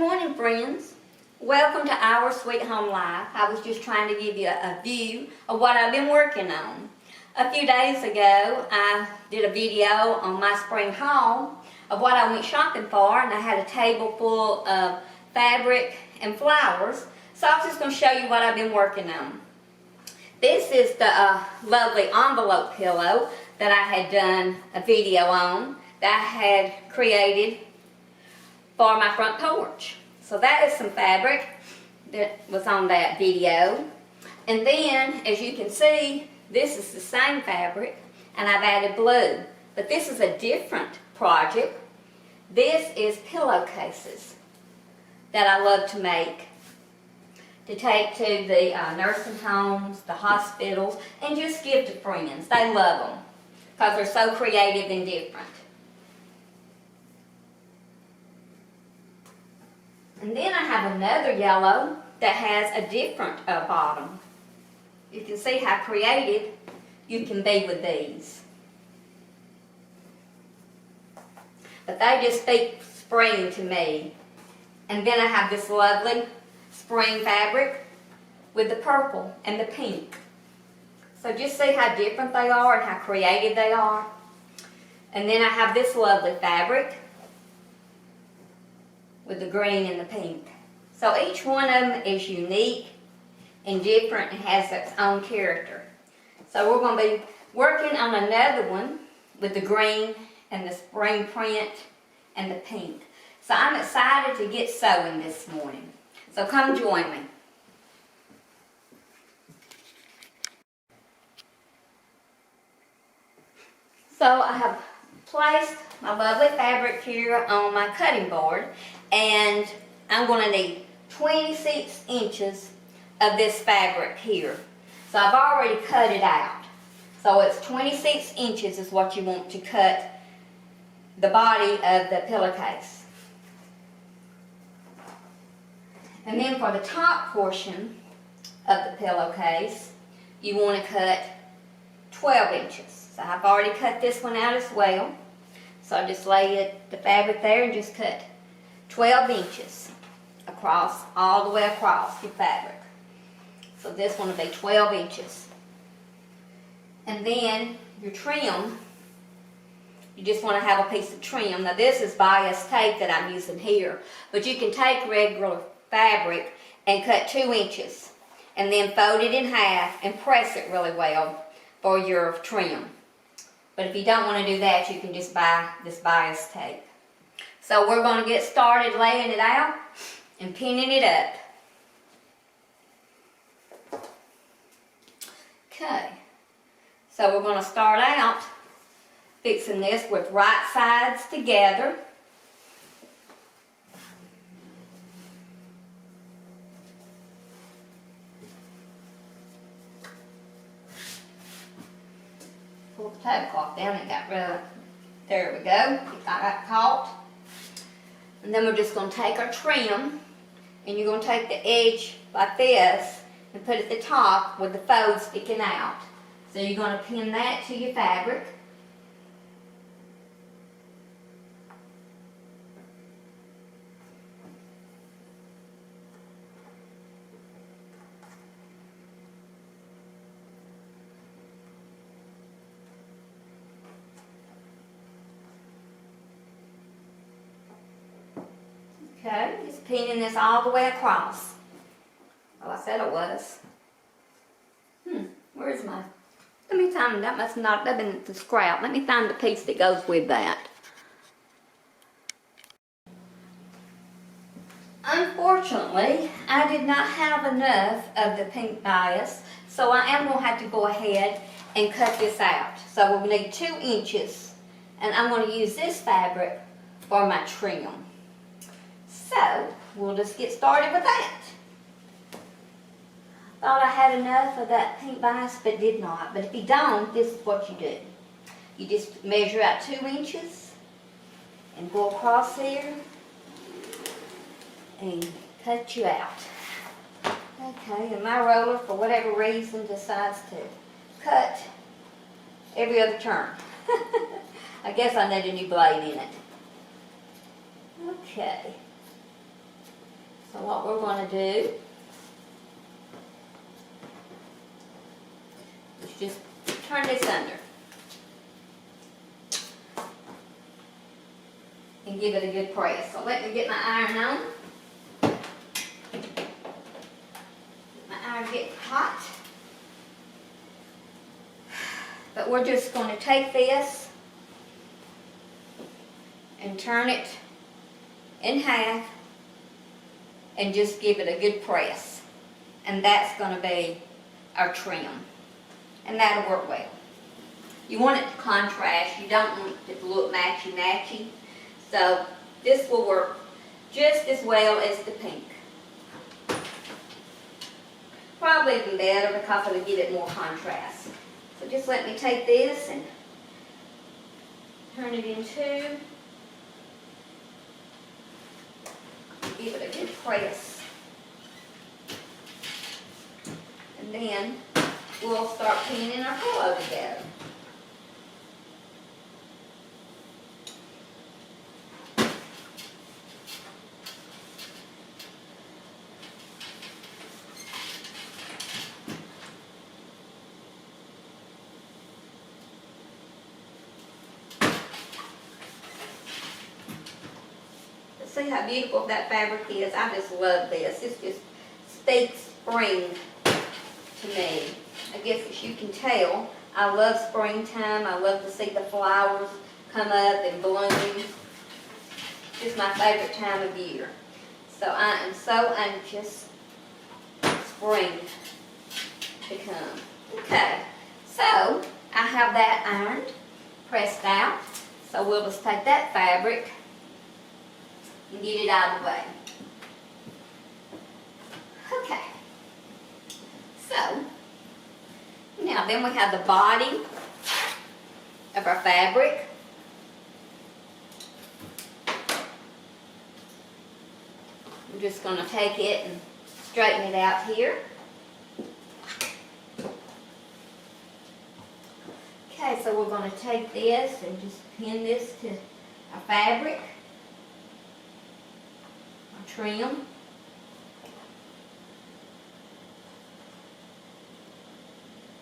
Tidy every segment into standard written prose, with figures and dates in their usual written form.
morning, friends. Welcome to Our Sweet Home Life. I was just trying to give you a view of what I've been working on. A few days ago, I did a video on my spring haul of what I went shopping for, and I had a table full of fabric and flowers. So I was just going to show you what I've been working on. This is the lovely envelope pillow that I had done a video on, that I had created for my front porch. So that is some fabric that was on that video. And then, as you can see, this is the same fabric, and I've added blue. But this is a different project. This is pillowcases that I love to make, to take to the nursing homes, the hospitals, and just give to friends. They love them because they're so creative and different. And then I have another yellow that has a different bottom. You can see how creative you can be with these. But they just speak spring to me. And then I have this lovely spring fabric with the purple and the pink. So just see how different they are and how creative they are. And then I have this lovely fabric with the green and the pink. So each one of them is unique and different and has its own character. So we're going to be working on another one with the green and the spring print and the pink. So I'm excited to get sewing this morning. So come join me. So I have placed my lovely fabric here on my cutting board, and I'm going to need 26 inches of this fabric here. So I've already cut it out. So it's 26 inches is what you want to cut the body of the pillowcase. And then for the top portion of the pillowcase, you want to cut 12 inches. So I've already cut this one out as well. So I just lay the fabric there and just cut 12 inches across, all the way across your fabric. So this one will be 12 inches. And then your trim, you just want to have a piece of trim. Now this is bias tape that I'm using here, but you can take regular fabric and cut 2 inches and then fold it in half and press it really well for your trim. But if you don't want to do that, you can just buy this bias tape. So we're going to get started laying it out and pinning it up. Okay, so we're going to start out fixing this with right sides together. Pull the tablecloth down and got rid of it. There we go. I got caught. And then we're just going to take our trim, and you're going to take the edge like this and put it at the top with the fold sticking out. So you're going to pin that to your fabric. Okay, just pinning this all the way across. Oh, I said it was. Where's my... Let me find, that must not have been the scrap. Let me find the piece that goes with that. Unfortunately, I did not have enough of the pink bias, so I am going to have to go ahead and cut this out. So we'll need 2 inches, and I'm going to use this fabric for my trim. So, we'll just get started with that. Thought I had enough of that pink bias, but did not. But if you don't, this is what you do. You just measure out 2 inches and go across here and cut you out. Okay, and my roller, for whatever reason, decides to cut every other turn. I guess I need a new blade in it. Okay. So what we're going to do is just turn this under and give it a good press. So let me get my iron on. My iron getting hot. But we're just going to take this and turn it in half and just give it a good press. And that's going to be our trim. And that'll work well. You want it to contrast. You don't want it to look matchy-matchy. So this will work just as well as the pink. Probably even better because it'll give it more contrast. So just let me take this and turn it in two. Give it a good press. And then we'll start pinning our pillow together. See how beautiful that fabric is? I just love this. It's just speaks spring to me. I guess as you can tell, I love springtime. I love to see the flowers come up and bloom. It's my favorite time of year. So I am so anxious spring to come. Okay, so I have that ironed, pressed out. So we'll just take that fabric and get it out of the way. Okay. So, now then we have the body of our fabric. I'm just going to take it and straighten it out here. Okay, so we're going to take this and just pin this to our fabric. Trim.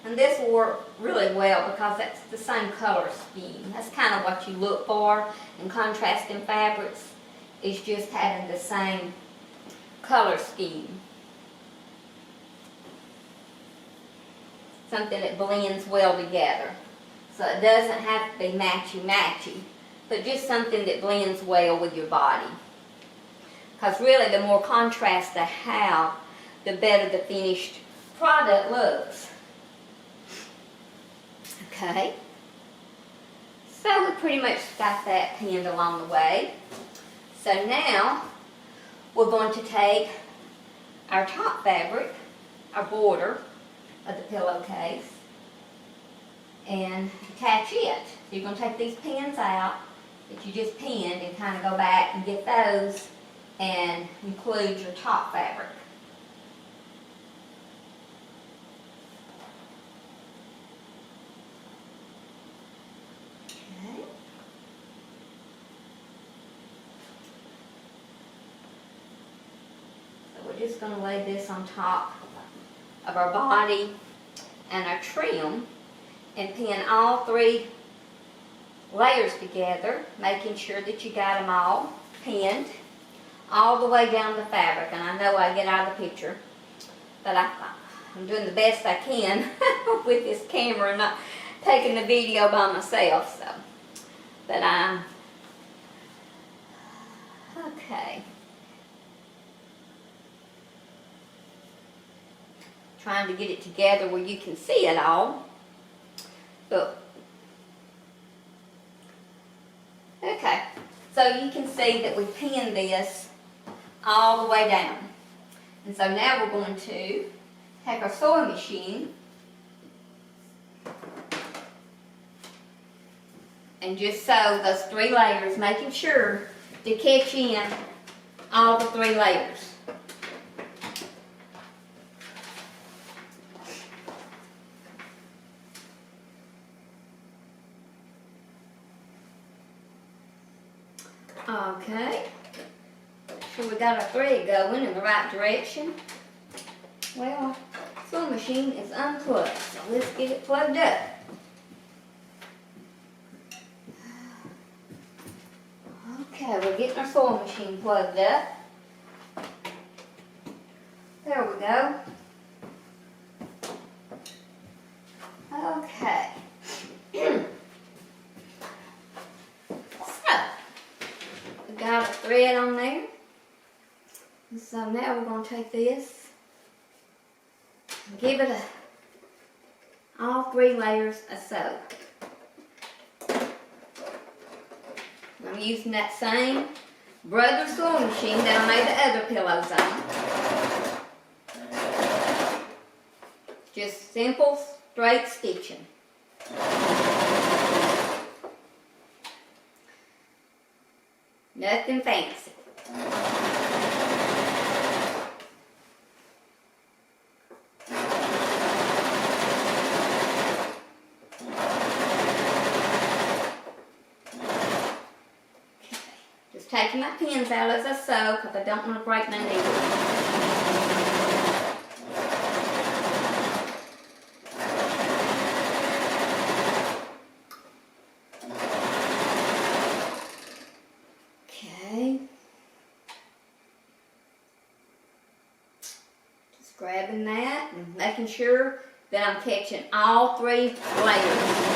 And this will work really well because that's the same color scheme. That's kind of what you look for in contrasting fabrics, is just having the same color scheme. Something that blends well together. So it doesn't have to be matchy-matchy, but just something that blends well with your body. Because really, the more contrast they have, the better the finished product looks. Okay. So we pretty much got that pinned along the way. So now, we're going to take our top fabric, our border of the pillowcase, and attach it. So you're going to take these pins out that you just pinned and kind of go back and get those and include your top fabric. Okay. So we're just going to lay this on top of our body and our trim and pin all three layers together, making sure that you got them all pinned all the way down the fabric. And I know I get out of the picture, but I'm doing the best I can with this camera and not taking the video by myself. So, but I'm okay. Trying to get it together where you can see it all. But okay, so you can see that we pinned this all the way down. And so now we're going to take our sewing machine and just sew those three layers, making sure to catch in all the three layers. Okay, sure we got our thread going in the right direction. Well, sewing machine is unplugged, so let's get it plugged up. Okay, we're getting our sewing machine plugged up. There we go. Okay. So, we got a thread on there. And so now we're going to take this and give it all 3 layers of sew. I'm using that same Brother sewing machine that I made the other pillows on. Just simple, straight stitching. Nothing fancy. Taking my pins out as I sew because I don't want to break my needle. Okay. Just grabbing that and making sure that I'm catching all 3 layers.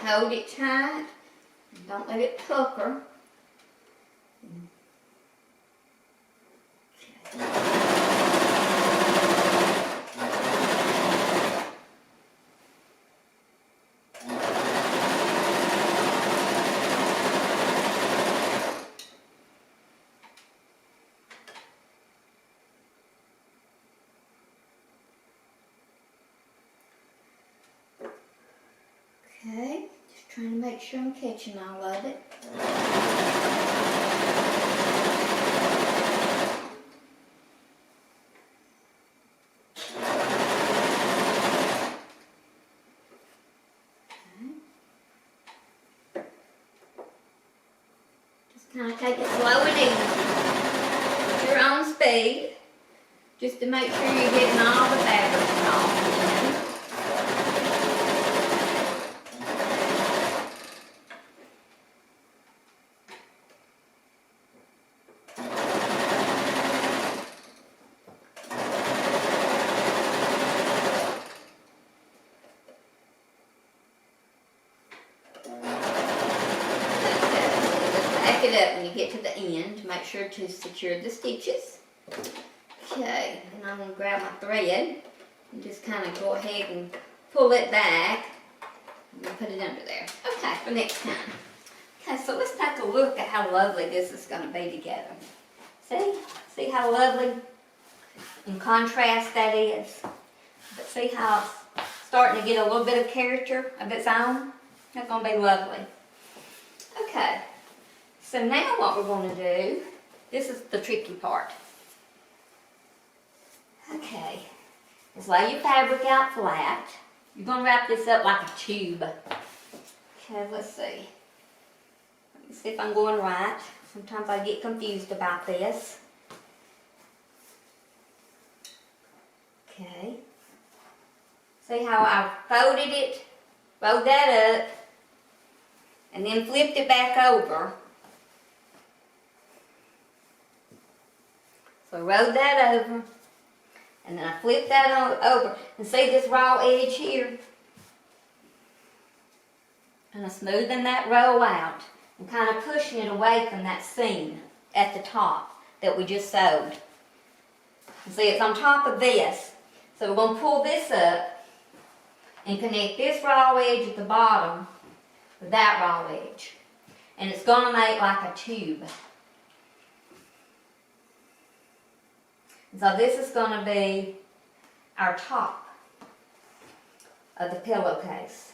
Hold it tight, and don't let it pucker. Okay, just trying to make sure I'm catching all of it. Just kind of take it slow and easy. At your own speed, just to make sure you're getting all the fabric off. Back it up when you get to the end to make sure to secure the stitches. Okay, and I'm going to grab my thread and just kind of go ahead and pull it back and put it under there. Okay, for next time. Okay, so let's take a look at how lovely this is going to be together. See how lovely in contrast that is. But see how it's starting to get a little bit of character of its own? That's going to be lovely. Okay, so now what we're going to do, this is the tricky part. Okay, just lay your fabric out flat. You're going to wrap this up like a tube. Okay, let's see. Let me see if I'm going right. Sometimes I get confused about this. Okay. See how I folded it, fold that up, and then flipped it back over. So I rolled that over, and then I flipped that over, and see this raw edge here? And I'm smoothing that roll out, and kind of pushing it away from that seam at the top that we just sewed. And see, it's on top of this. So we're going to pull this up and connect this raw edge at the bottom with that raw edge. And it's going to make like a tube. And so this is going to be our top of the pillowcase.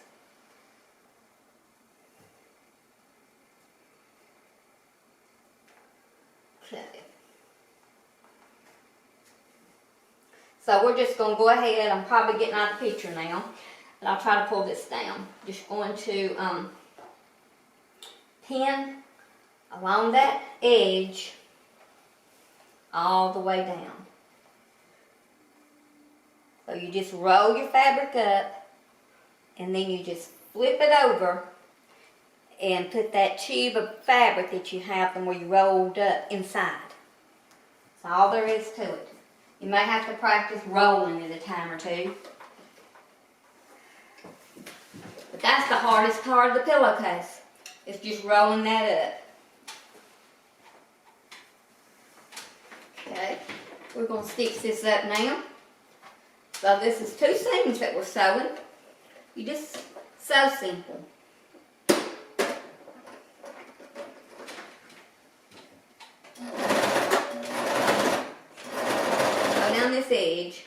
Okay. So we're just going to go ahead. I'm probably getting out of the picture now. And I'll try to pull this down. Just going to pin along that edge all the way down. So you just roll your fabric up and then you just flip it over and put that tube of fabric that you have from where you rolled up inside. That's all there is to it. You may have to practice rolling it a time or two. But that's the hardest part of the pillowcase. It's just rolling that up. Okay, we're going to stitch this up now. So this is 2 seams that we're sewing. You just sew simple. Go down this edge.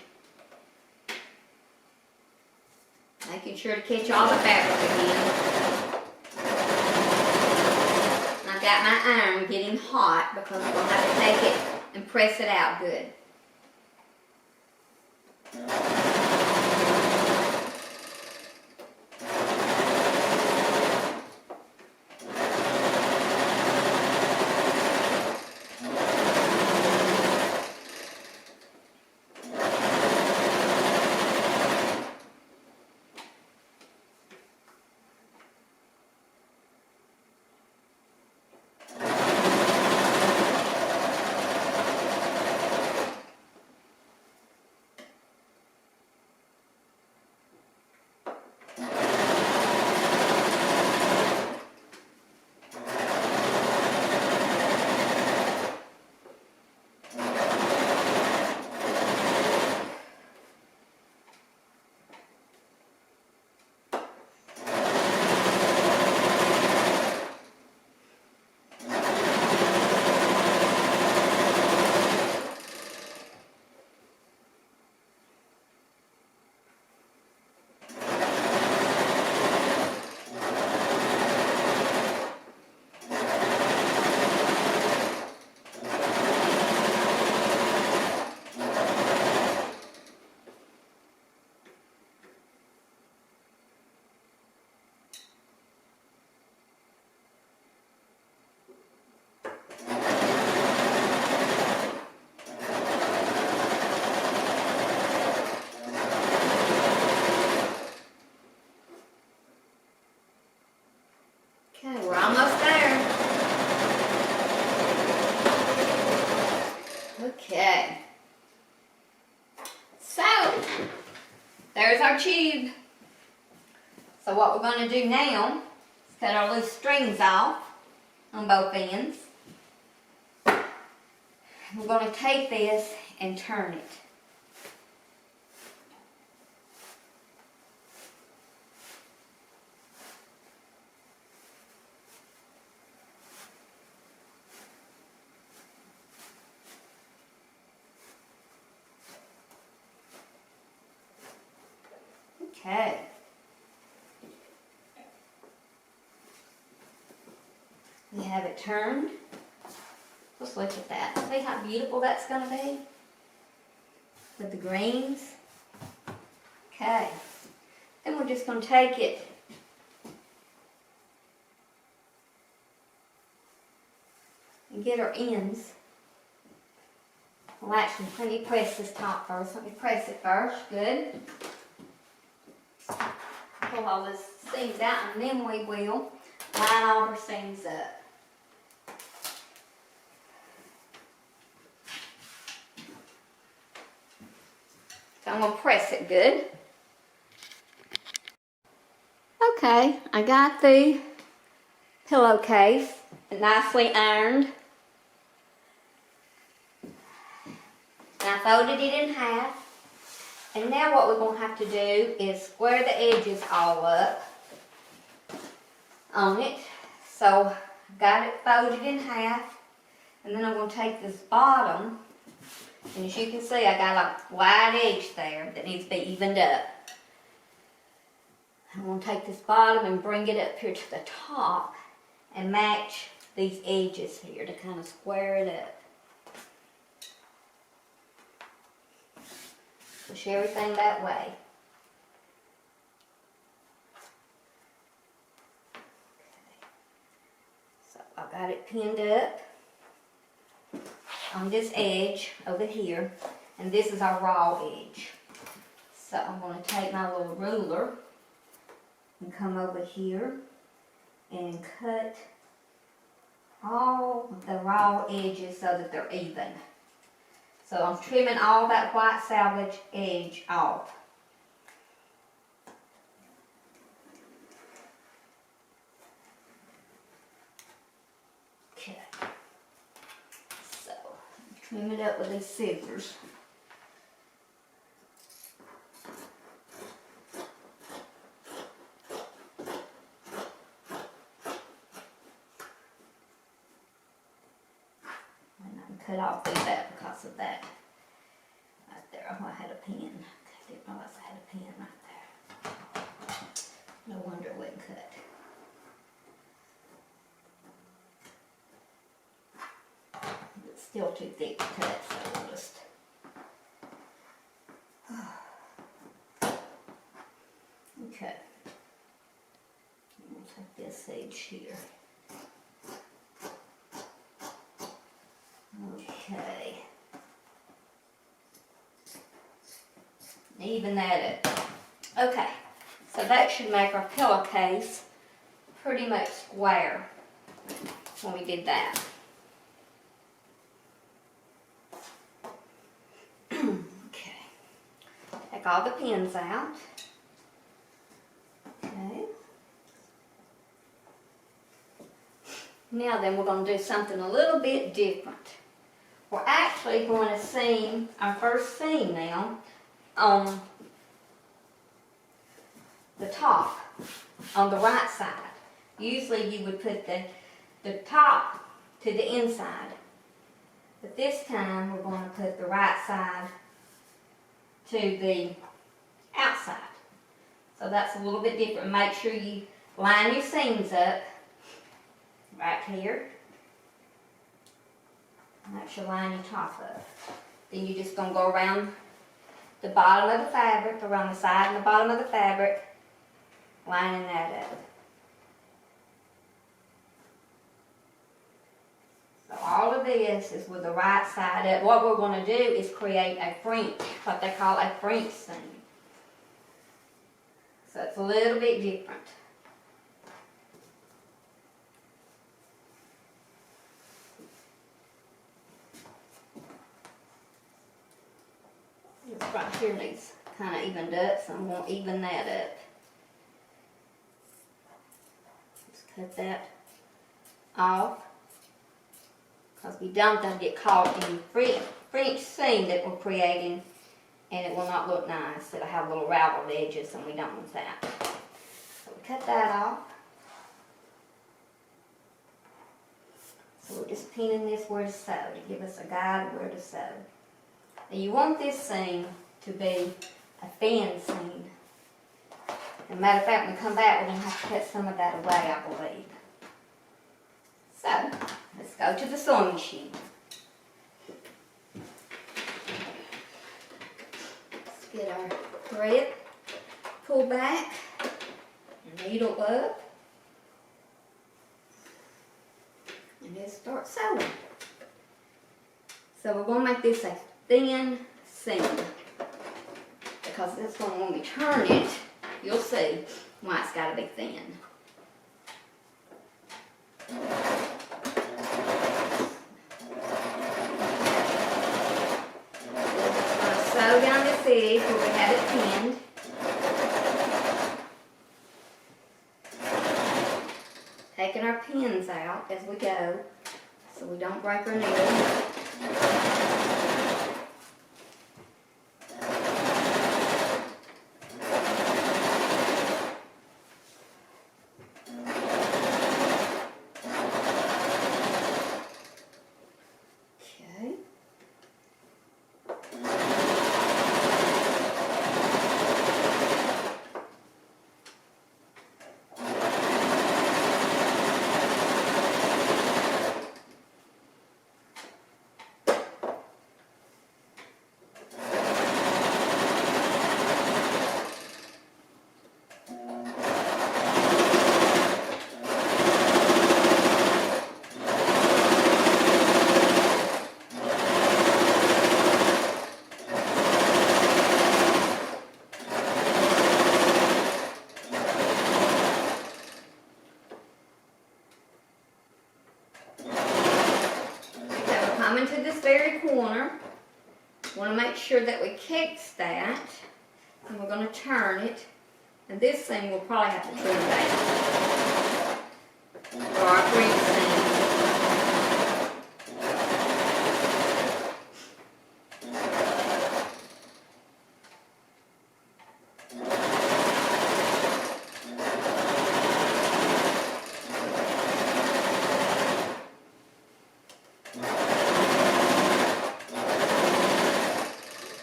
Making sure to catch all the fabric again. I got my iron getting hot because I'm going to have to take it and press it out good. Okay, we're almost there. Okay. So, there's our tube. So what we're going to do now is cut our loose strings off on both ends. We're going to take this and turn it. Okay. We have it turned. Let's look at that. See how beautiful that's going to be? With the greens. Okay. Then we're just going to take it and get our ends. Well, actually, let me press this top first. Let me press it first. Good. Pull all those seams out and then we will line all our seams up. So I'm going to press it good. Okay, I got the pillowcase nicely ironed. And I folded it in half. And now what we're going to have to do is square the edges all up on it. So I've got it folded in half. And then I'm going to take this bottom. And as you can see, I got a wide edge there that needs to be evened up. I'm going to take this bottom and bring it up here to the top and match these edges here to kind of square it up. Push everything that way. So I got it pinned up on this edge over here, and this is our raw edge. So I'm going to take my little ruler and come over here and cut all the raw edges so that they're even. So I'm trimming all that white salvage edge off. Okay. So trim it up with these scissors. Cut off through that because of that. Right there, oh, I had a pin. I didn't realize I had a pin right there. No wonder it wouldn't cut. It's still too thick to cut, so we'll just... Okay. We'll take this edge here. Okay. Even that up. Okay, so that should make our pillowcase pretty much square when we did that. Okay. Take all the pins out. Okay. Now then, we're going to do something a little bit different. We're actually going to seam our first seam now on the top, on the right side. Usually you would put the top to the inside, but this time we're going to put the right side to the outside. So that's a little bit different. Make sure you line your seams up right here. That's your line your top of. Then you're just going to go around the bottom of the fabric, around the side and the bottom of the fabric, lining that up. So all of this is with the right side up. What we're going to do is create a French, what they call a French seam. So it's a little bit different. This right here needs kind of evened up, so I'm going to even that up. Just cut that off, because we don't want to get caught in the French seam that we're creating, and it will not look nice. It'll have little raveled edges, and we don't want that. So we cut that off. So we're just pinning this where to sew to give us a guide of where to sew. Now you want this seam to be a fan seam. As a matter of fact, when we come back, we're going to have to cut some of that away, I believe. So, let's go to the sewing machine. Let's get our thread pulled back, needle up, and then start sewing. So we're going to make this a thin seam, because this one, when we turn it, you'll see why it's got to be thin. Sew down this edge where we have it pinned. Taking our pins out as we go so we don't break our needle. coming to this very corner. Want to make sure that we catch that. And we're going to turn it. And this thing we'll probably have to trim back. For our green seam.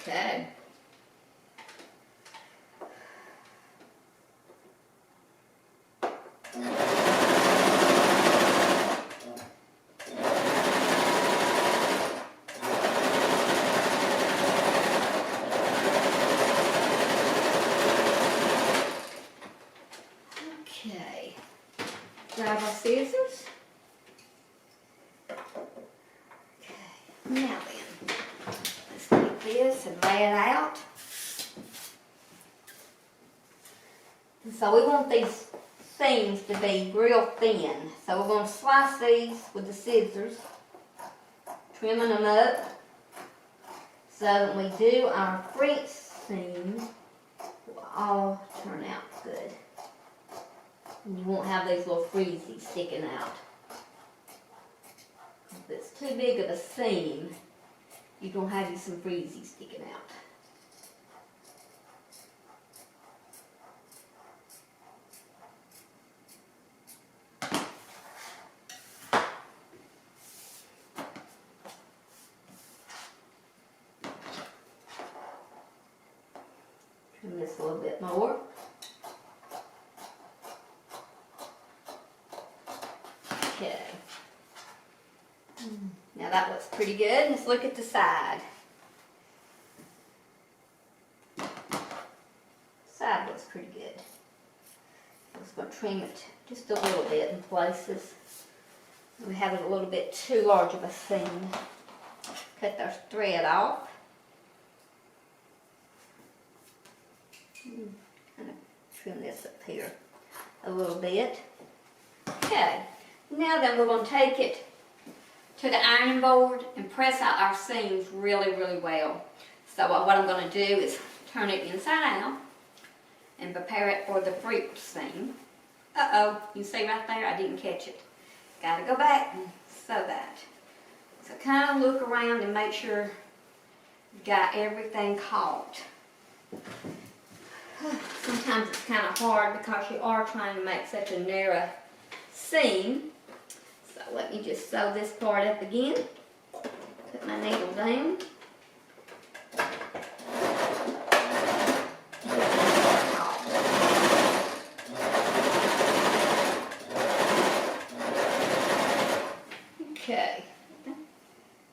Okay. Okay. Grab our scissors. Okay. Now then, let's take this and lay it out. And so we want these seams to be real thin. So we're going to slice these with the scissors, trimming them up so that when we do our French seams, will all turn out good. And you won't have these little freezies sticking out. If it's too big of a seam, you're going to have you some freezies sticking out. Trim this a little bit more. Okay. Now that looks pretty good. Let's look at the side. Side looks pretty good. I'm just going to trim it just a little bit in places. We have it a little bit too large of a seam. Cut our thread off. Kind of trim this up here a little bit. Okay, now then we're going to take it to the ironing board and press out our seams really, really well. So what I'm going to do is turn it inside out and prepare it for the French seam. Uh-oh, you see right there, I didn't catch it. Got to go back and sew that. So kind of look around and make sure you got everything caught. Sometimes it's kind of hard because you are trying to make such a narrow seam. So let me just sew this part up again. Put my needle down. Okay.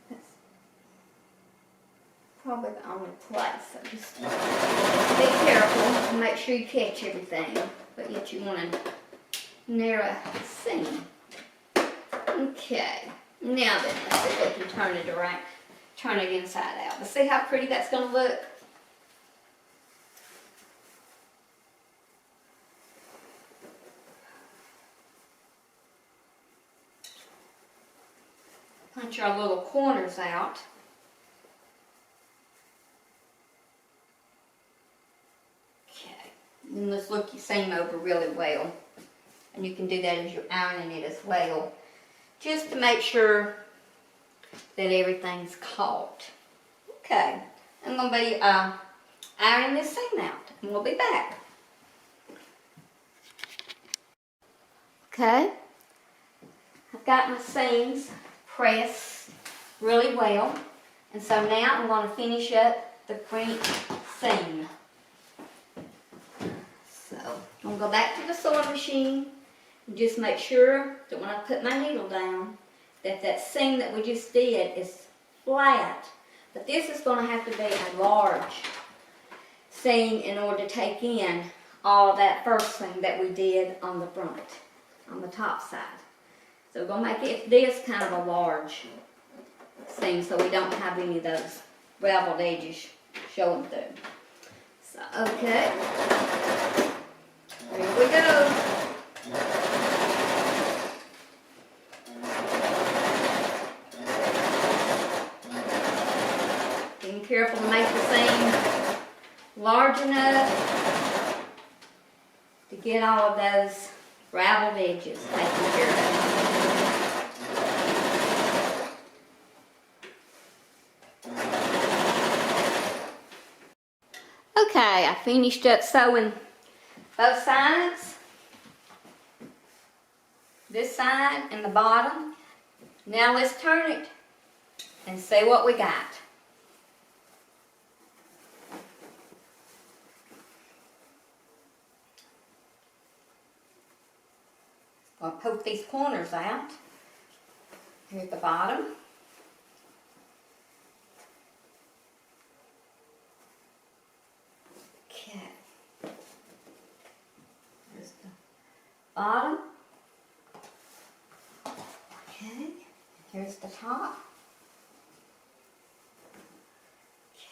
That's probably the only place. So just be careful and make sure you catch everything, but yet you want to narrow seam. Okay, now then, let's see if we can turn it around, turn it inside out. But see how pretty that's going to look? Punch our little corners out. And let's look your seam over really well. And you can do that as you're ironing it as well. Just to make sure that everything's caught. Okay, I'm going to be ironing this seam out. And we'll be back. Okay, I've got my seams pressed really well. And so now I'm going to finish up the French seam. So I'm going to go back to the sewing machine and just make sure that when I put my needle down that that seam that we just did is flat. But this is going to have to be a large seam in order to take in all of that first seam that we did on the front, on the top side. So we're going to make it this kind of a large seam so we don't have any of those raveled edges showing through. So, okay. Here we go. careful to make the seam large enough to get all of those raveled edges taken care of. Okay, I finished up sewing both sides, this side and the bottom. Now let's turn it and see what we got. I'll poke these corners out. Here's the bottom. Okay. There's the bottom. Okay. Here's the top. Okay.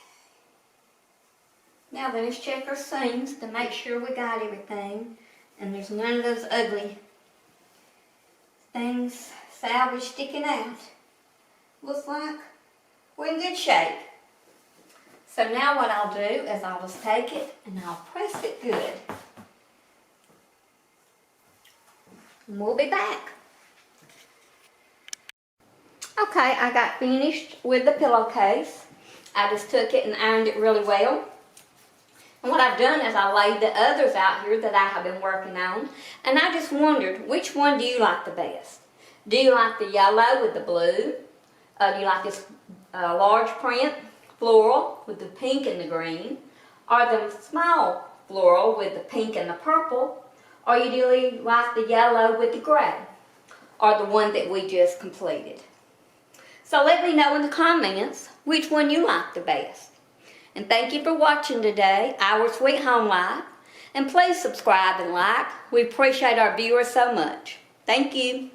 Now then, let's check our seams to make sure we got everything and there's none of those ugly things salvage sticking out. Looks like we're in good shape. So now what I'll do is I'll just take it and I'll press it good. And we'll be back. Okay, I got finished with the pillowcase. I just took it and ironed it really well. And what I've done is I laid the others out here that I have been working on. And I just wondered, which one do you like the best? Do you like the yellow with the blue? Do you like this large print floral with the pink and the green? Or the small floral with the pink and the purple? Or you do like the yellow with the gray? Or the one that we just completed? So let me know in the comments which one you like the best. And thank you for watching today, Our Sweet Home Life. And please subscribe and like. We appreciate our viewers so much. Thank you.